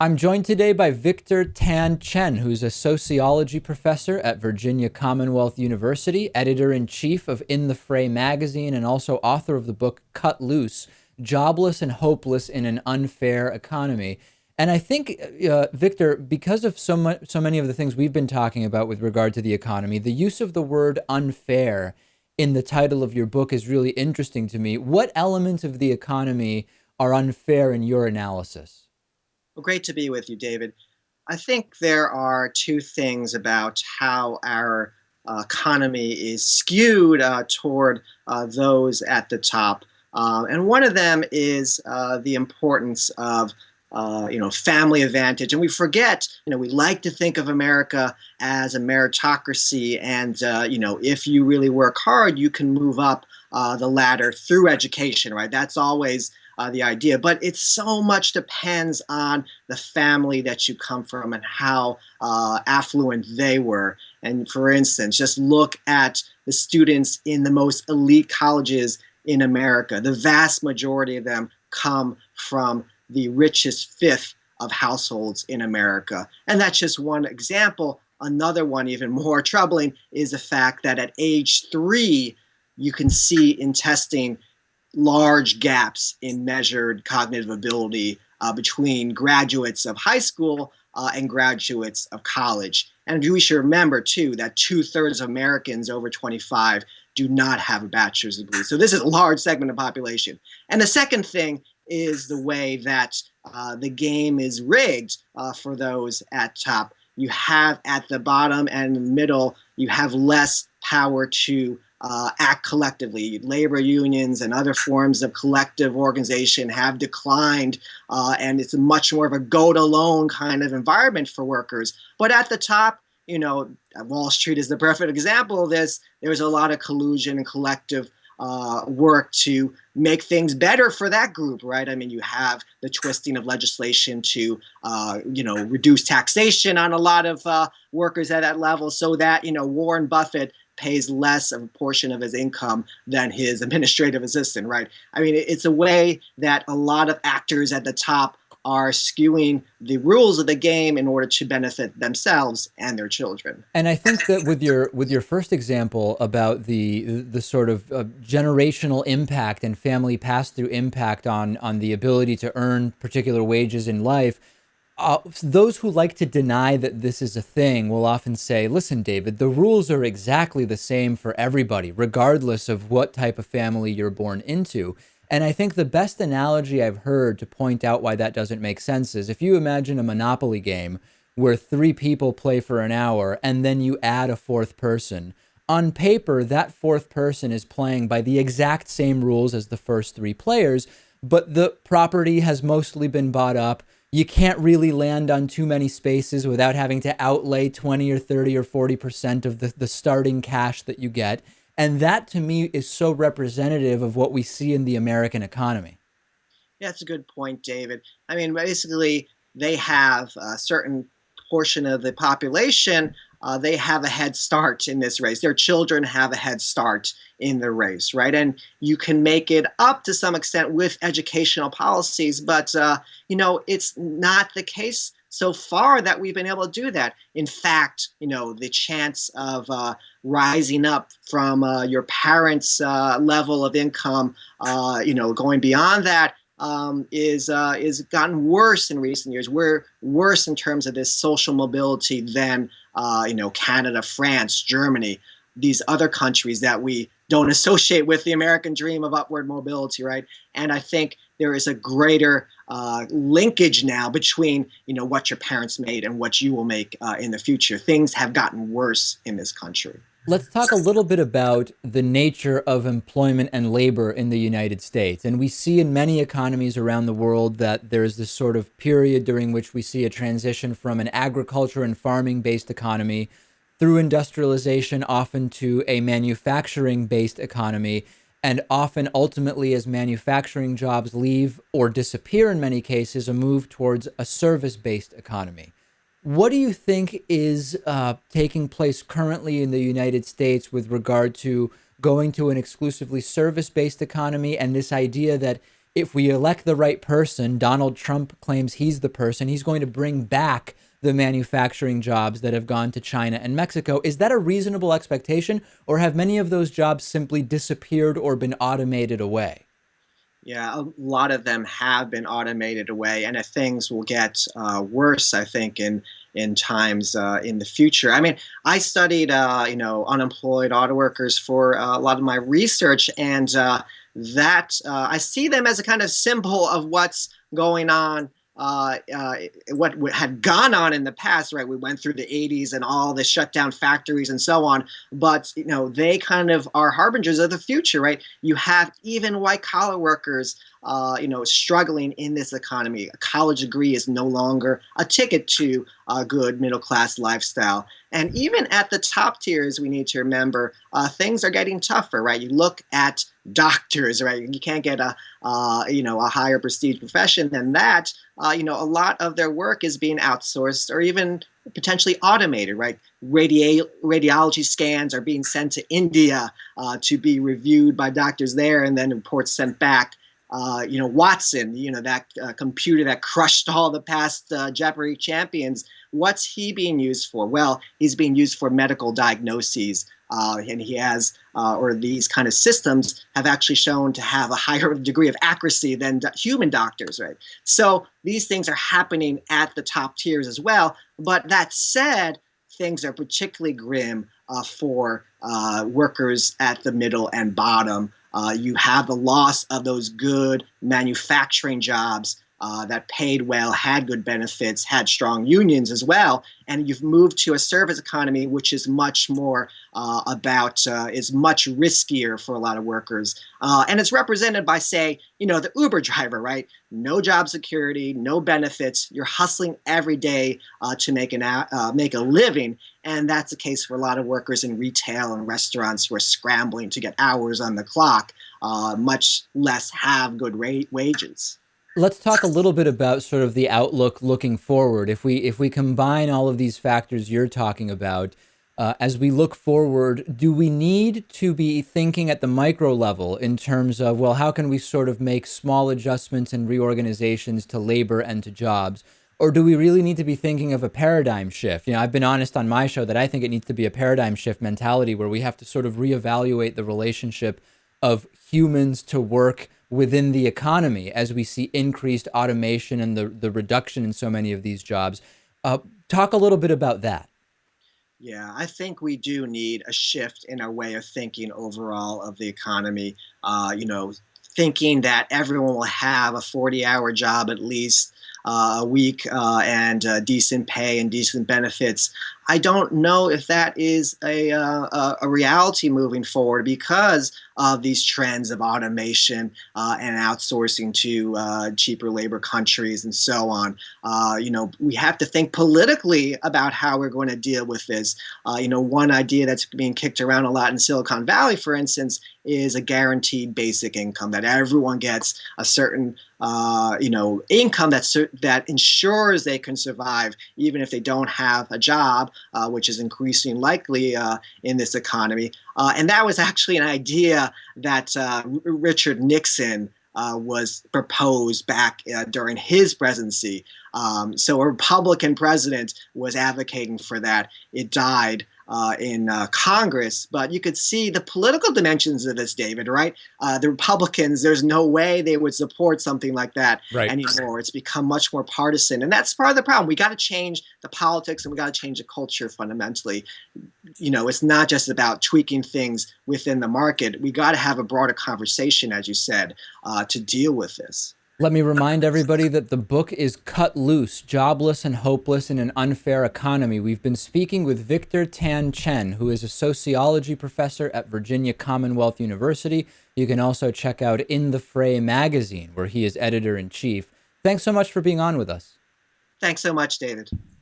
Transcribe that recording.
I'm joined today by Victor Tan Chen, who's a sociology professor at Virginia Commonwealth University, editor-in-chief of In the Fray magazine, and also author of the book Cut Loose, Jobless and Hopeless in an Unfair Economy. And I think, Victor, because of so many of the things we've been talking about with regard to the economy, the use of the word unfair in the title of your book is really interesting to me. What elements of the economy are unfair in your analysis? Well, great to be with you, David. I think there are two things about how our economy is skewed toward those at the top. And one of them is the importance of family advantage. And we forget, we like to think of America as a meritocracy. And, if you really work hard, you can move up the ladder through education, right? That's always the idea. But it so much depends on the family that you come from and how affluent they were. And for instance, just look at the students in the most elite colleges in America. The vast majority of them come from the richest fifth of households in America. And that's just one example. Another one, even more troubling, is the fact that at age 3, you can see in testing large gaps in measured cognitive ability between graduates of high school and graduates of college. And we should remember, too, that 2/3 of Americans over 25 do not have a bachelor's degree. So this is a large segment of the population. And the second thing is the way that the game is rigged for those at top. You have at the bottom and the middle, you have less power to act collectively. Labor unions and other forms of collective organization have declined, and it's much more of a go-it-alone kind of environment for workers. But at the top, Wall Street is the perfect example of this. There's a lot of collusion and collective work to make things better for that group, right? I mean, you have the twisting of legislation to, reduce taxation on a lot of workers at that level so that, Warren Buffett pays less of a portion of his income than his administrative assistant, right? I mean, it's a way that a lot of actors at the top are skewing the rules of the game in order to benefit themselves and their children. And I think that with your first example about the sort of generational impact and family pass through impact on the ability to earn particular wages in life, those who like to deny that this is a thing will often say, "Listen, David, the rules are exactly the same for everybody, regardless of what type of family you're born into." And I think the best analogy I've heard to point out why that doesn't make sense is if you imagine a Monopoly game where 3 people play for an hour and then you add a fourth person. On paper, that fourth person is playing by the exact same rules as the first 3 players, but the property has mostly been bought up. You can't really land on too many spaces without having to outlay 20 or 30 or 40% of the starting cash that you get. And that to me is so representative of what we see in the American economy. Yeah, that's a good point, David. I mean, basically, they have a certain portion of the population, they have a head start in this race. Their children have a head start in the race, right? And you can make it up to some extent with educational policies, but it's not the case so far that we've been able to do that. In fact, the chance of rising up from your parents' level of income, going beyond that is gotten worse in recent years. We're worse in terms of this social mobility than Canada, France, Germany, these other countries that we don't associate with the American dream of upward mobility, right? And I think there is a greater linkage now between what your parents made and what you will make in the future. Things have gotten worse in this country. Let's talk a little bit about the nature of employment and labor in the United States. And we see in many economies around the world that there's this sort of period during which we see a transition from an agriculture and farming based economy through industrialization, often to a manufacturing based economy. And often, ultimately, as manufacturing jobs leave or disappear in many cases, a move towards a service based economy. What do you think is taking place currently in the United States with regard to going to an exclusively service-based economy and this idea that if we elect the right person, Donald Trump claims he's the person, he's going to bring back the manufacturing jobs that have gone to China and Mexico. Is that a reasonable expectation, or have many of those jobs simply disappeared or been automated away? Yeah, a lot of them have been automated away, and if things will get worse, I think in times in the future. I mean, I studied unemployed auto workers for a lot of my research, and that I see them as a kind of symbol of what's going on. What had gone on in the past, right? We went through the 80s and all the shut down factories and so on, but they kind of are harbingers of the future, right? You have even white collar workers, struggling in this economy. A college degree is no longer a ticket to a good middle class lifestyle. And even at the top tiers, we need to remember things are getting tougher, right? You look at doctors, right? You can't get a higher prestige profession than that. A lot of their work is being outsourced or even potentially automated, right? Radiology scans are being sent to India to be reviewed by doctors there, and then reports sent back. Watson, that computer that crushed all the past Jeopardy champions. What's he being used for? Well, he's being used for medical diagnoses. And he has, or these kind of systems have actually shown to have a higher degree of accuracy than human doctors, right? So these things are happening at the top tiers as well. But that said, things are particularly grim for workers at the middle and bottom. You have the loss of those good manufacturing jobs that paid well, had good benefits, had strong unions as well. And you've moved to a service economy, which is much more is much riskier for a lot of workers. And it's represented by, say, the Uber driver, right? No job security, no benefits. You're hustling every day to make a living. And that's the case for a lot of workers in retail and restaurants who are scrambling to get hours on the clock, much less have good wages. Let's talk a little bit about sort of the outlook looking forward. If we combine all of these factors you're talking about, as we look forward, do we need to be thinking at the micro level in terms of, well, how can we sort of make small adjustments and reorganizations to labor and to jobs? Or do we really need to be thinking of a paradigm shift? I've been honest on my show that I think it needs to be a paradigm shift mentality where we have to sort of reevaluate the relationship of humans to work within the economy as we see increased automation and the reduction in so many of these jobs. Talk a little bit about that. Yeah, I think we do need a shift in our way of thinking overall of the economy. Thinking that everyone will have a 40-hour job at least a week and decent pay and decent benefits. I don't know if that is a reality moving forward because of these trends of automation and outsourcing to cheaper labor countries and so on. We have to think politically about how we're going to deal with this. One idea that's being kicked around a lot in Silicon Valley, for instance, is a guaranteed basic income that everyone gets a certain income that ensures they can survive even if they don't have a job, which is increasingly likely in this economy. And that was actually an idea that Richard Nixon was proposed back during his presidency. So a Republican president was advocating for that. It died in Congress, but you could see the political dimensions of this, David, right? The Republicans, there's no way they would support something like that anymore. It's become much more partisan. And that's part of the problem. We got to change the politics and we got to change the culture fundamentally. It's not just about tweaking things within the market. We got to have a broader conversation, as you said, to deal with this. Let me remind everybody that the book is Cut Loose, Jobless and Hopeless in an Unfair Economy. We've been speaking with Victor Tan Chen, who is a sociology professor at Virginia Commonwealth University. You can also check out In the Fray magazine, where he is editor-in-chief. Thanks so much for being on with us. Thanks so much, David.